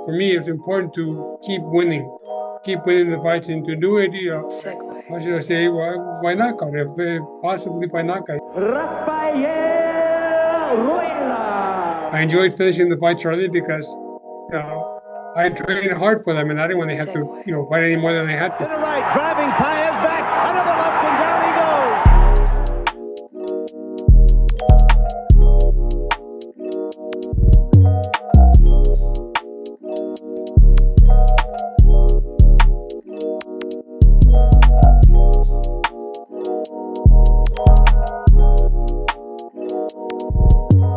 for me, it's important to keep winning the fights, and to do it, how should I say, by knockout, if possibly by knockout. Rafael Ruelas. I enjoyed finishing the fights early because uh, I trained hard for them, and I didn't want to have to, fight any more than they had To to. the right, driving Paez back, another left, and down he goes.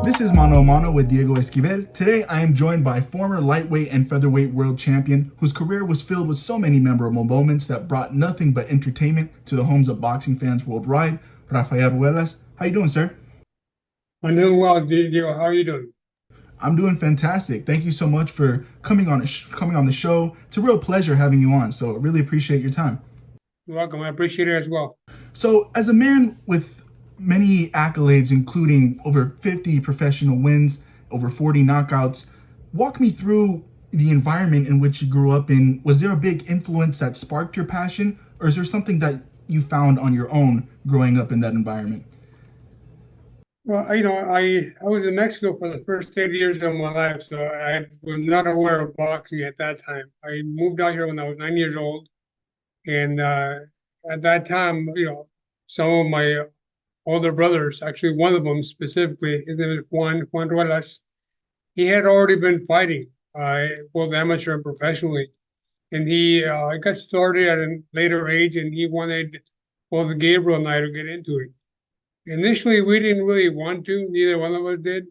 This is Mano a Mano with Diego Esquivel. Today I am joined by former lightweight and featherweight world champion whose career was filled with so many memorable moments that brought nothing but entertainment to the homes of boxing fans worldwide, Rafael Ruelas. How you doing, sir? I'm doing well, Diego. How are you doing? I'm doing fantastic. Thank you so much for coming on the show. It's a real pleasure having you on, so I really appreciate your time. You're welcome. I appreciate it as well. So, as a man with many accolades, including over 50 professional wins, over 40 knockouts, walk me through the environment in which you grew up in. Was there a big influence that sparked your passion, or is there something that you found on your own growing up in that environment? Well, I was in Mexico for the first 8 years of my life, so I was not aware of boxing at that time. I moved out here when I was 9 years old, and at that time, some of my older brothers, actually one of them specifically, his name is Juan Ruelas. He had already been fighting, both amateur and professionally, and he got started at a later age, and he wanted both Gabriel and I to get into it. Initially, we didn't really want to, neither one of us did.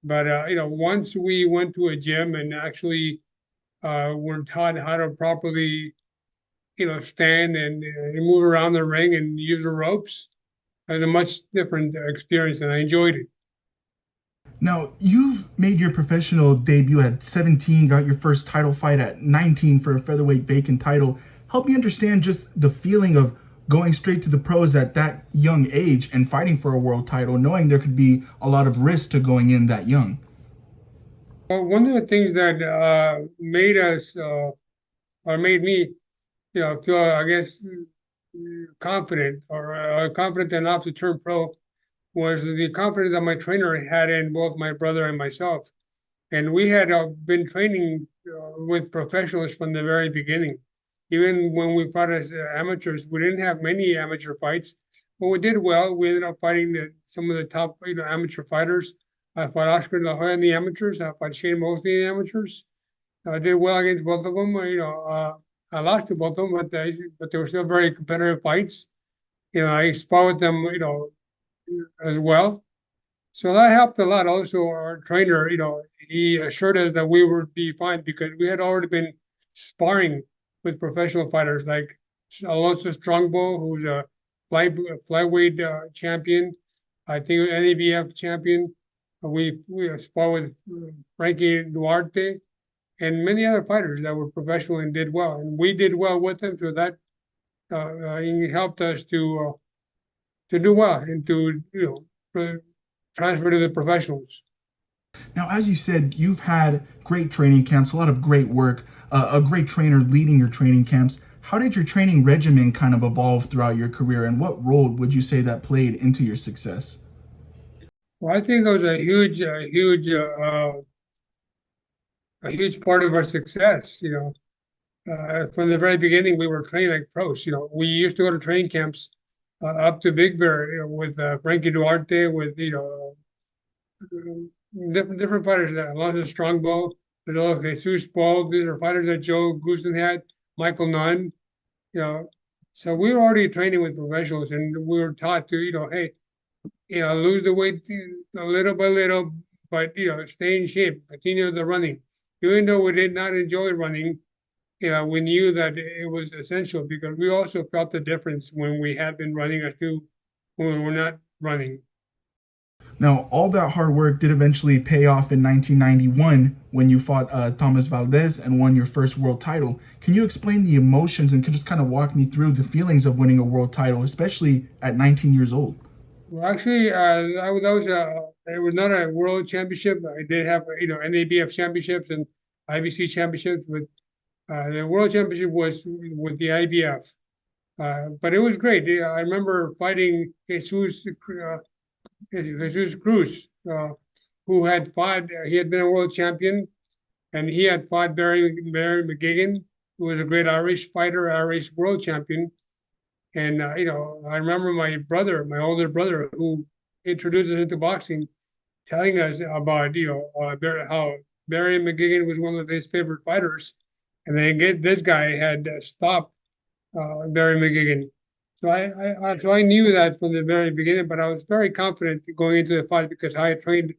But once we went to a gym and actually were taught how to properly, stand and move around the ring and use the ropes, it was a much different experience, and I enjoyed it. Now, you've made your professional debut at 17, got your first title fight at 19 for a featherweight vacant title. Help me understand just the feeling of going straight to the pros at that young age and fighting for a world title, knowing there could be a lot of risk to going in that young. Well, one of the things that made us or made me, feel, I guess, confident or confident enough to turn pro was the confidence that my trainer had in both my brother and myself. And we had been training with professionals from the very beginning. Even when we fought as amateurs, we didn't have many amateur fights, but we did well. We ended up fighting some of the top, amateur fighters. I fought Oscar De La Hoya in the amateurs. I fought Shane Mosley in the amateurs. I did well against both of them. I lost to both of them, but they were still very competitive fights. I sparred with them, as well. So that helped a lot. Also, our trainer, he assured us that we would be fine because we had already been sparring with professional fighters like Alonso Strongbow, who's a flyweight champion, I think NABF champion. We sparred with Frankie Duarte and many other fighters that were professional and did well, and we did well with them. So that helped us to do well and to transfer to the professionals. Now, as you said, you've had great training camps, a lot of great work, a great trainer leading your training camps. How did your training regimen kind of evolve throughout your career, and what role would you say that played into your success? Well, I think it was a huge part of our success. From the very beginning, we were trained like pros. We used to go to training camps up to Big Bear, with Frankie Duarte, with different fighters. Alonzo Strongbow, Jesus Paul. These are fighters that Joe Goosen had, Michael Nunn. You know, so we were already training with professionals, and we were taught to, hey, lose the weight little by little, but stay in shape, continue the running. Even though we did not enjoy running, we knew that it was essential because we also felt the difference when we had been running as to when we were not running. Now, all that hard work did eventually pay off in 1991 when you fought Thomas Valdez and won your first world title. Can you explain the emotions and could just kind of walk me through the feelings of winning a world title, especially at 19 years old? Well, actually, it was not a world championship. I did have, NABF championships, and IBC championships with the world championship was with the IBF. But it was great. Yeah, I remember fighting Jesus Cruz, who had fought. He had been a world champion, and he had fought Barry McGuigan, who was a great Irish fighter, Irish world champion. And I remember my brother, my older brother, who introduced us into boxing, telling us about how Barry McGuigan was one of his favorite fighters, and then this guy had stopped Barry McGuigan. So I knew that from the very beginning, but I was very confident going into the fight because I had trained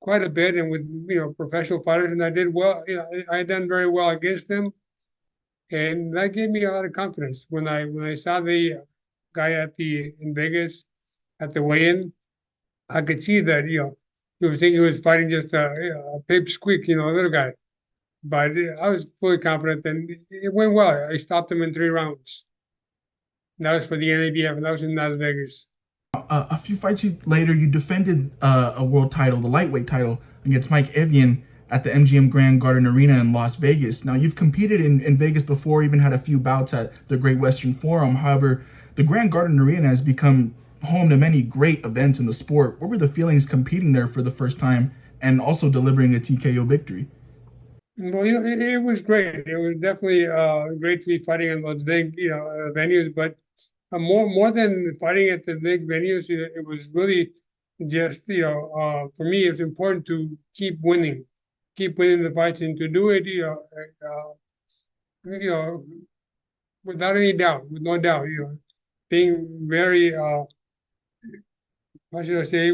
quite a bit and with professional fighters, and I did well. I had done very well against them, and that gave me a lot of confidence when I saw the guy in Vegas at the weigh-in. I could see that he was thinking he was fighting just a pipsqueak, a little guy. But I was fully confident, and it went well. I stopped him in 3 rounds. And that was for the NABF, and that was in Las Vegas. A few fights later, you defended a world title, the lightweight title, against Mike Evian at the MGM Grand Garden Arena in Las Vegas. Now, you've competed in Vegas before, even had a few bouts at the Great Western Forum. However, the Grand Garden Arena has become home to many great events in the sport. What were the feelings competing there for the first time and also delivering a TKO victory? Well, it was great. It was definitely great to be fighting in those big, venues. But more than fighting at the big venues, it was really just, for me, it's important to keep winning the fights, and to do it, you know, without any doubt, with no doubt, being very, how should I say,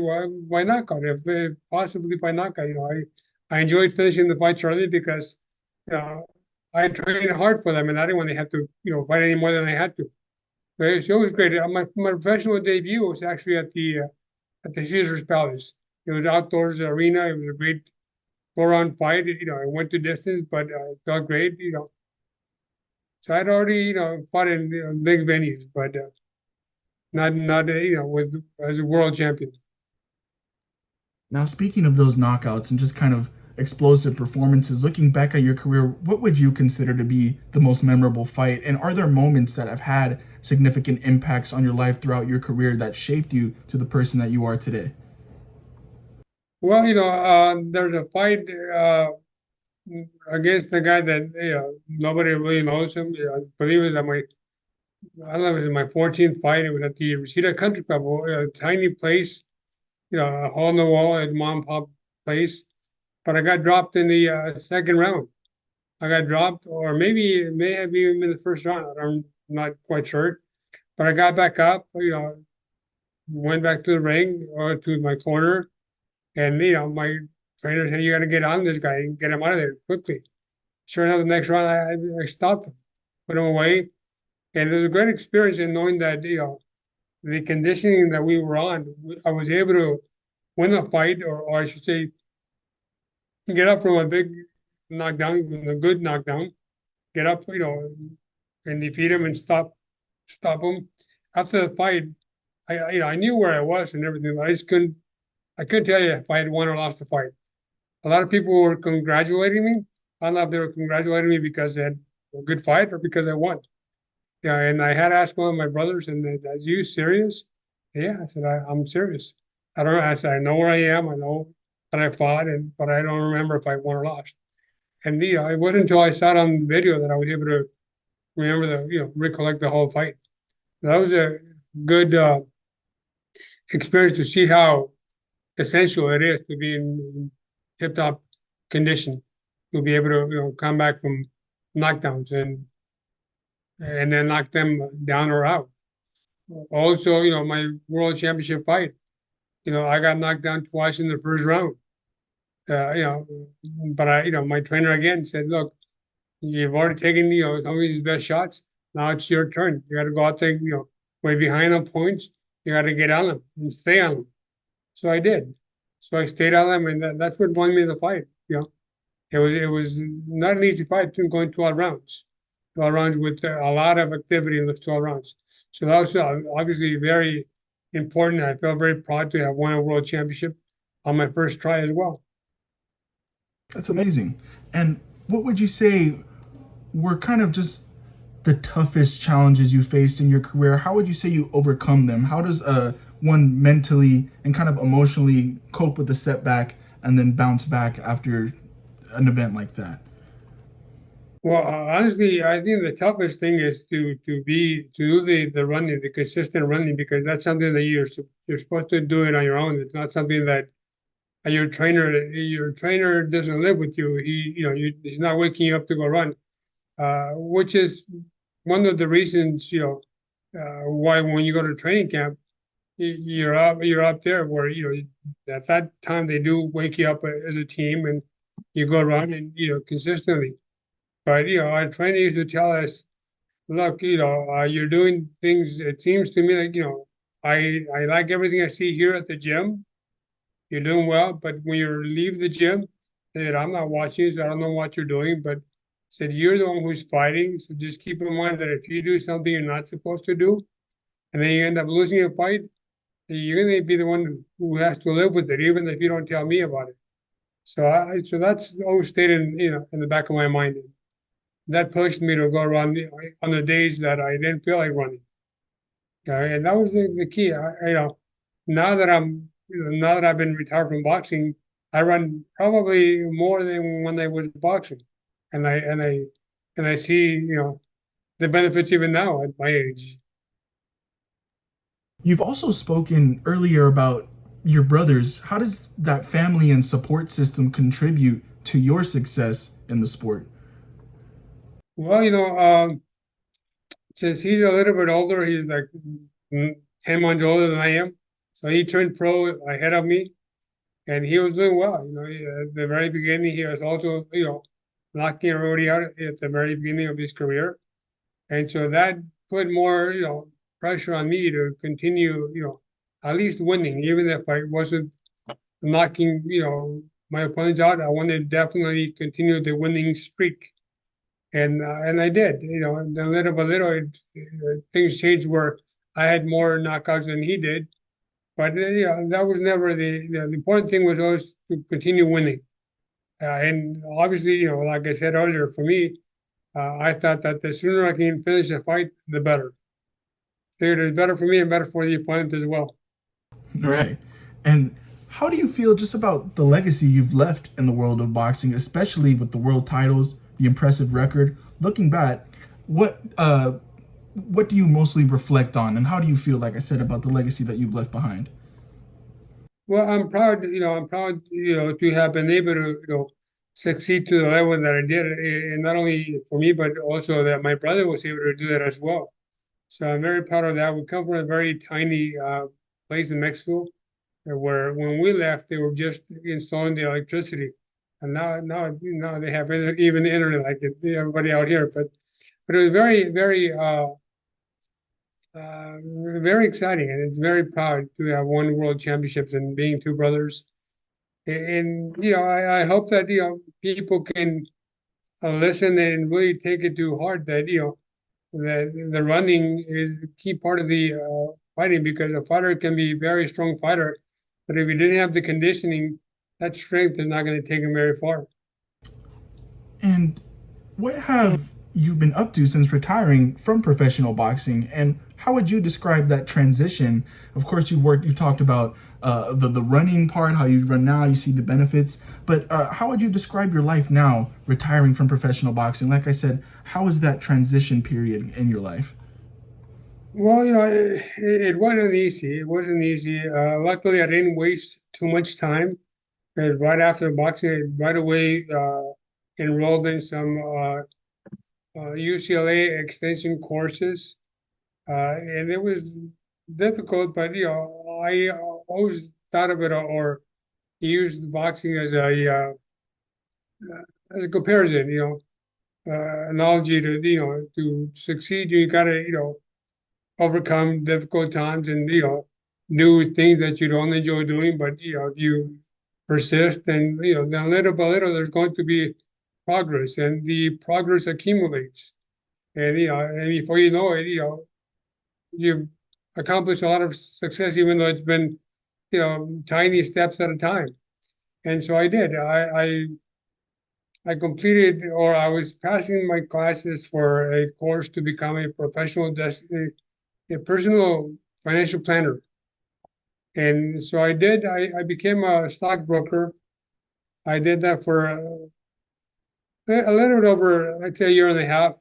by knockout, if possibly by knockout. I enjoyed finishing the fights early because, uh, I trained hard for them, and I didn't want to have to, fight any more than I had to. So it was great. My professional debut was actually at the Caesar's Palace. It was outdoors arena. It was a great 4-round fight. I went to distance, but it felt great. So I'd already fought in big venues, but not with as a world champion. Now, speaking of those knockouts and just kind of explosive performances, looking back at your career, what would you consider to be the most memorable fight? And are there moments that have had significant impacts on your life throughout your career that shaped you to the person that you are today? Well, there's a fight against a guy that nobody really knows him. I believe it was I don't know, it was in my 14th fight. It was at the Reseda Country Club, a tiny place, a hole in the wall, a mom and pop place. But I got dropped in the second round. I got dropped, or maybe it may have even been the first round. I'm not quite sure. But I got back up, went back to the ring or to my corner, and my trainer said, "You got to get on this guy and get him out of there quickly." Sure enough, the next round I stopped him, put him away, and it was a great experience in knowing that the conditioning that we were on, I was able to win a fight, or I should say, get up from a big knockdown, a good knockdown, get up, and defeat him and stop him. After the fight, I knew where I was and everything, but I couldn't tell you if I had won or lost the fight. A lot of people were congratulating me. I don't know if they were congratulating me because they had a good fight or because I won. Yeah, and I had asked one of my brothers, and they, "Are you serious?" Yeah, I said, I'm serious. I don't know. I said, I know where I am. I know that I fought, but I don't remember if I won or lost. And it wasn't until I saw it on video that I was able to remember recollect the whole fight. That was a good experience to see how essential it is to be in tip-top condition, to be able to come back from knockdowns and then knock them down or out. Also, my world championship fight, I got knocked down twice in the first round. Uh, you know, but my trainer again said, "Look, you've already taken, some of these best shots. Now it's your turn. You got to go out there, way behind on points. You got to get on them and stay on them." So I did. So I stayed on them, and that's what won me the fight. It was not an easy fight going 12 rounds, 12 rounds with a lot of activity in the 12 rounds. So that was obviously very important. I felt very proud to have won a world championship on my first try as well. That's amazing. And what would you say were kind of just the toughest challenges you faced in your career? How would you say you overcome them? How does one mentally and kind of emotionally cope with the setback and then bounce back after an event like that? Well, honestly, I think the toughest thing is to do the running, the consistent running, because that's something that you're supposed to do it on your own. It's not something that your trainer doesn't live with you. He's not waking you up to go run, which is one of the reasons why when you go to training camp, you're up there where at that time they do wake you up as a team and you go run and consistently. But our trainer used to tell us, look, you're doing things. It seems to me like I like everything I see here at the gym. You're doing well, but when you leave the gym, said I'm not watching you, so I don't know what you're doing. But said you're the one who's fighting, so just keep in mind that if you do something you're not supposed to do, and then you end up losing a fight, you're going to be the one who has to live with it, even if you don't tell me about it. So that's always stayed in the back of my mind. That pushed me to go run on the days that I didn't feel like running. Okay, and that was the key. Now that now that I've been retired from boxing, I run probably more than when I was boxing, and I see the benefits even now at my age. You've also spoken earlier about your brothers. How does that family and support system contribute to your success in the sport? Well, since he's a little bit older, he's like 10 months older than I am, so he turned pro ahead of me. And he was doing well. At the very beginning, he was also, knocking everybody out at the very beginning of his career, and so that put more, pressure on me to continue, at least winning, even if I wasn't knocking, my opponents out. I wanted to definitely continue the winning streak, and I did. And then little by little, things changed where I had more knockouts than he did. But that was never the important thing was always to continue winning. And obviously, like I said earlier, for me, I thought that the sooner I can finish the fight, the better. Figured it's better for me and better for the opponent as well. Right. And how do you feel just about the legacy you've left in the world of boxing, especially with the world titles, the impressive record? Looking back, what do you mostly reflect on, and how do you feel, like I said, about the legacy that you've left behind? Well, I'm proud, to have been able to, succeed to the level that I did, and not only for me, but also that my brother was able to do that as well. So I'm very proud of that. We come from a very tiny place in Mexico, where when we left, they were just installing the electricity, and now they have even internet like everybody out here. But it was very exciting, and it's very proud to have won world championships and being two brothers. And I hope that people can listen and really take it to heart that that the running is a key part of the fighting, because a fighter can be a very strong fighter, but if he didn't have the conditioning, that strength is not going to take him very far. And what have you been up to since retiring from professional boxing? And how would you describe that transition? Of course, you talked about the running part, how you run now, you see the benefits. But how would you describe your life now, retiring from professional boxing? Like I said, how is that transition period in your life? Well, it wasn't easy. It wasn't easy. Luckily, I didn't waste too much time, because right after boxing, I right away enrolled in some UCLA extension courses, and it was difficult. But I always thought of it or used boxing as a comparison. Analogy to to succeed, you gotta overcome difficult times and do things that you don't enjoy doing. But if you persist, and then little by little, there's going to be progress, and the progress accumulates. And and before you know it, you've accomplished a lot of success, even though it's been tiny steps at a time. And so I did. I I completed, or I was passing my classes for a course to become a a personal financial planner. And so I did. I became a stockbroker. I did that for a little bit over, I'd say, a year and a half,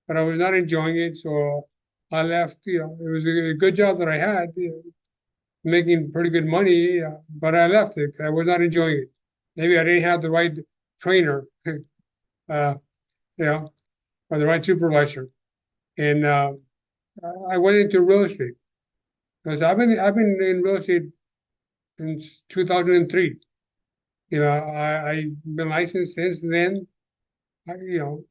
but I was not enjoying it. So I left. It was a good job that I had, making pretty good money, but I left it 'cause I was not enjoying it. Maybe I didn't have the right trainer, uh, you know, or the right supervisor. And I went into real estate because I've been in real estate since 2003. I've been licensed since then. I, you know,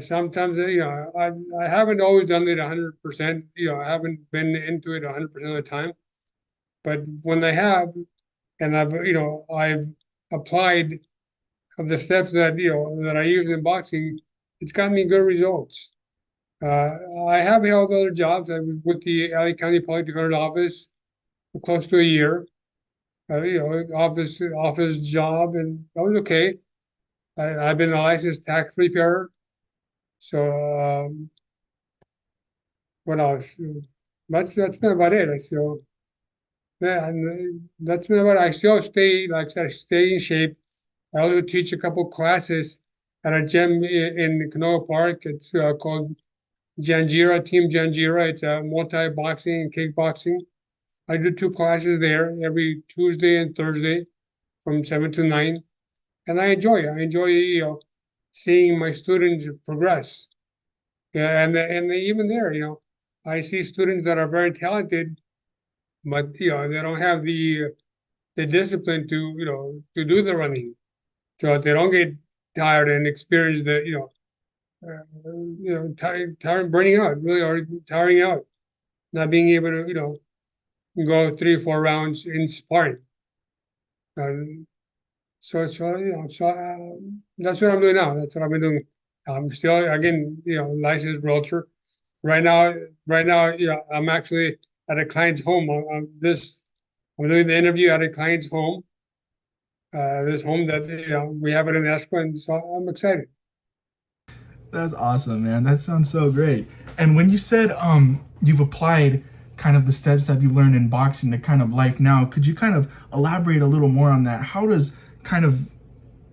Sometimes I haven't always done it 100%. I haven't been into it 100% of the time. But when I have, and I've applied the steps that I use in boxing, it's gotten me good results. I have held other jobs. I was with the LA County Public Defender's Office for close to a year. Office job, and that was okay. I've been a licensed tax preparer. So what else? That's been about it. So yeah, and that's been about it. I still stay, like I said, I stay in shape. I also teach a couple classes at a gym in Canoa Park. It's called Janjira, Team Janjira. It's a multi-boxing and kickboxing. I do two classes there every Tuesday and Thursday from 7 to 9, and I enjoy it. I enjoy seeing my students progress. Yeah, and even there, I see students that are very talented, but they don't have the discipline to do the running, so they don't get tired and experience tired, burning out, really, or tiring out, not being able to go 3 or 4 rounds in sparring. Um, that's what I'm doing now. That's what I've been doing. I'm still, again, licensed realtor. Right now, I'm actually at a client's home. I'm doing the interview at a client's home. This home that we have it in escrow, and so I'm excited. That's awesome, man. That sounds so great. And when you said you've applied kind of the steps that you learned in boxing to kind of life now, could you kind of elaborate a little more on that? How does kind of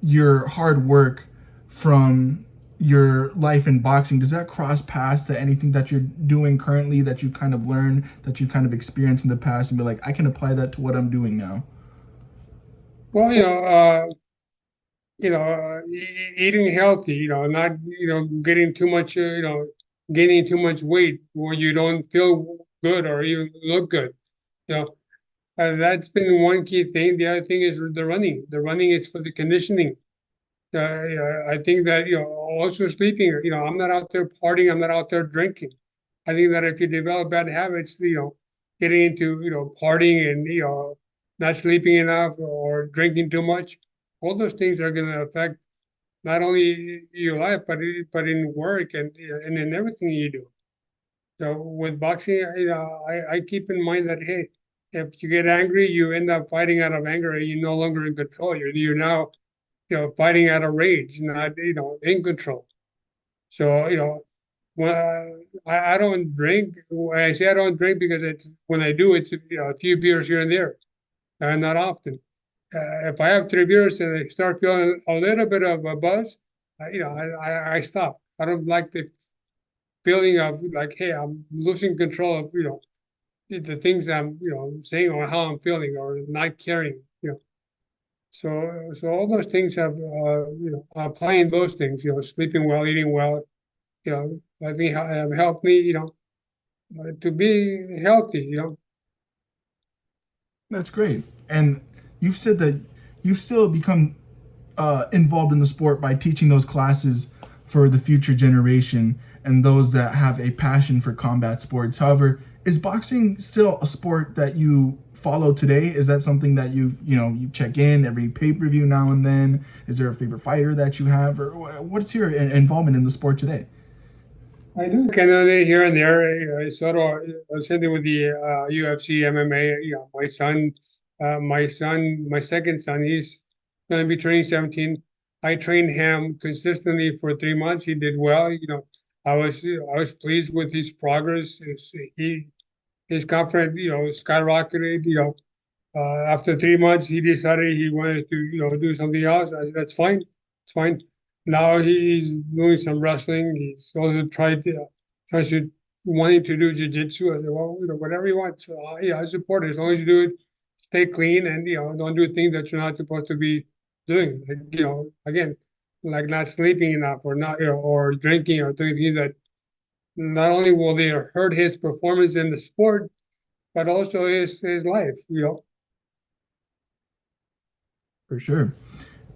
your hard work from your life in boxing, does that cross paths to anything that you're doing currently that you kind of learned, that you kind of experienced in the past and be like, I can apply that to what I'm doing now? Well, eating healthy, not getting too much, gaining too much weight where you don't feel good or even look good. You know, that's been one key thing. The other thing is the running. The running is for the conditioning. I think that also sleeping. I'm not out there partying. I'm not out there drinking. I think that if you develop bad habits, getting into partying and not sleeping enough or drinking too much, all those things are going to affect not only your life but in work and in everything you do. So with boxing, I keep in mind that, hey, if you get angry, you end up fighting out of anger, and you're no longer in control. You're now fighting out of rage, not in control. So when I don't drink. When I say I don't drink, because it's when I do, it's a few beers here and there, and not often. If I have 3 beers and I start feeling a little bit of a buzz, I stop. I don't like the feeling of like, hey, I'm losing control of the things I'm saying or how I'm feeling or not caring. So all those things have applying those things, sleeping well, eating well, I think have helped me, to be healthy. That's great. And you've said that you've still become involved in the sport by teaching those classes for the future generation and those that have a passion for combat sports. However, is boxing still a sport that you follow today? Is that something that you check in every pay-per-view now and then? Is there a favorite fighter that you have, or what's your involvement in the sport today? I do Canada here and there. Sort of same thing with the UFC, MMA. My second son, he's going to be turning 17. I trained him consistently for 3 months. He did well. I was pleased with his progress. His confidence, skyrocketed. After 3 months, he decided he wanted to, do something else. I said, that's fine. It's fine. Now he's doing some wrestling. He's also tries to wanting to do jiu-jitsu. I said, well, whatever you want. So, yeah, I support it as long as you do it, stay clean, and don't do things that you're not supposed to be doing. Like, again, like not sleeping enough, or not, or drinking, or doing things that not only will they hurt his performance in the sport, but also his life. For sure.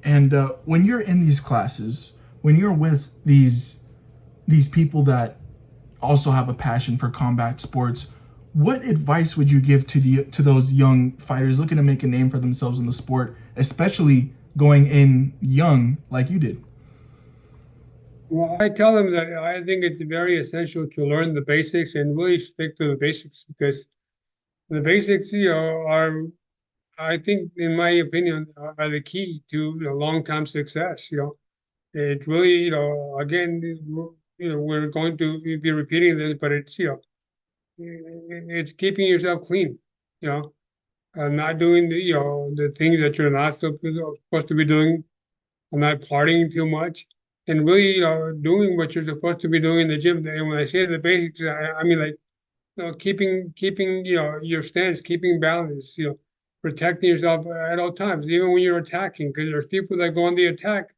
And when you're in these classes, when you're with these people that also have a passion for combat sports, what advice would you give to those young fighters looking to make a name for themselves in the sport, especially going in young like you did? Well, I tell them that I think it's very essential to learn the basics and really stick to the basics, because the basics, are, I think, in my opinion, are the key to long-term success. It really, again, we're going to be repeating this, but it's, it's keeping yourself clean, not doing the things that you're not supposed to be doing, and not partying too much, and really, doing what you're supposed to be doing in the gym. And when I say the basics, I mean, like, keeping your stance, keeping balance, protecting yourself at all times, even when you're attacking, because there's people that go on the attack,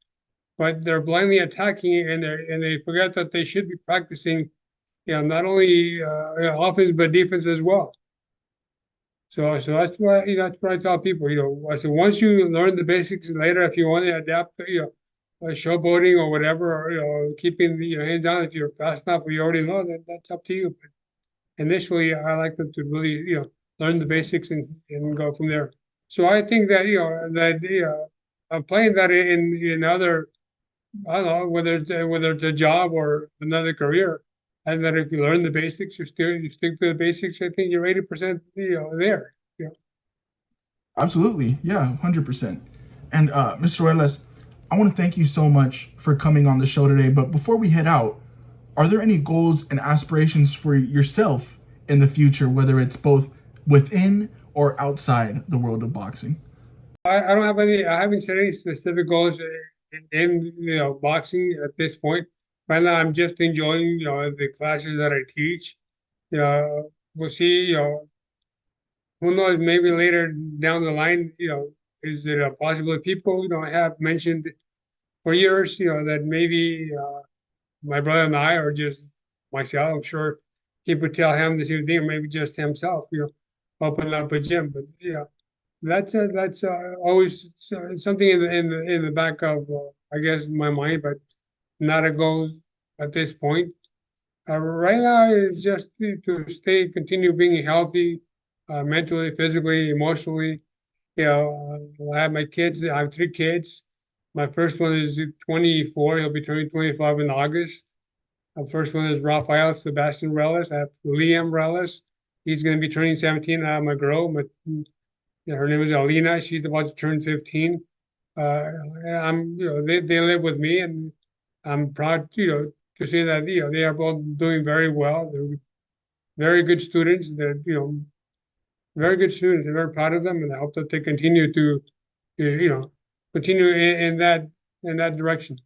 but they're blindly attacking, and they forget that they should be practicing, not only offense but defense as well. So that's what I tell people. I said, once you learn the basics, later if you want to adapt, showboating or whatever, or keeping your hands down, if you're fast enough, you already know that that's up to you. But initially, I like them to really learn the basics and go from there. So I think that applying that in other, I don't know, whether it's a job or another career, and that if you learn the basics, you stick to the basics, I think you're 80% there. Absolutely. Yeah, 100%. And Mr. Ruelas, I want to thank you so much for coming on the show today. But before we head out, are there any goals and aspirations for yourself in the future, whether it's both within or outside the world of boxing? I don't have any. I haven't set any specific goals in boxing at this point. Right now, I'm just enjoying the classes that I teach. We'll see. Who knows? Maybe later down the line, is it a possibility? People have mentioned for years, that maybe my brother and I, or just myself. I'm sure he would tell him the same thing, or maybe just himself. Open up a gym, but that's always something in the back of I guess my mind, but not a goal at this point. Right now, it's just to continue being healthy, mentally, physically, emotionally. I have my kids. I have 3 kids. My first one is 24. He'll be turning 25 in August. The first one is Rafael Sebastian Ruelas. I have Liam Ruelas. He's going to be turning 17. I have my girl. Her name is Alina. She's about to turn 15. They live with me, and I'm proud, to say that, they are both doing very well. They're very good students. They're, very good students. I'm very proud of them, and I hope that they continue to continue in that direction.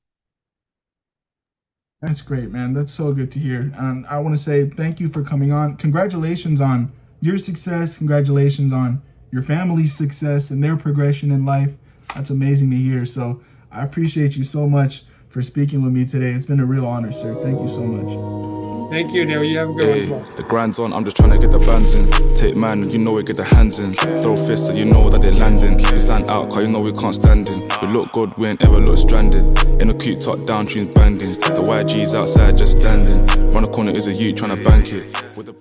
That's great, man. That's so good to hear. And I want to say thank you for coming on. Congratulations on your success. Congratulations on your family's success and their progression in life. That's amazing to hear. So I appreciate you so much for speaking with me today. It's been a real honor, sir. Thank you so much. Thank you, Dale. You have a good one. The grind's on, I'm just trying to get the bands in. Take man, you know we get the hands in. Throw fists, you know that they're landing. We stand out, cause you know we can't stand in. We look good, we ain't ever look stranded. In a cute top down, tunes banging. The YG's outside just standing. Round the corner is a youth trying to bank it. With the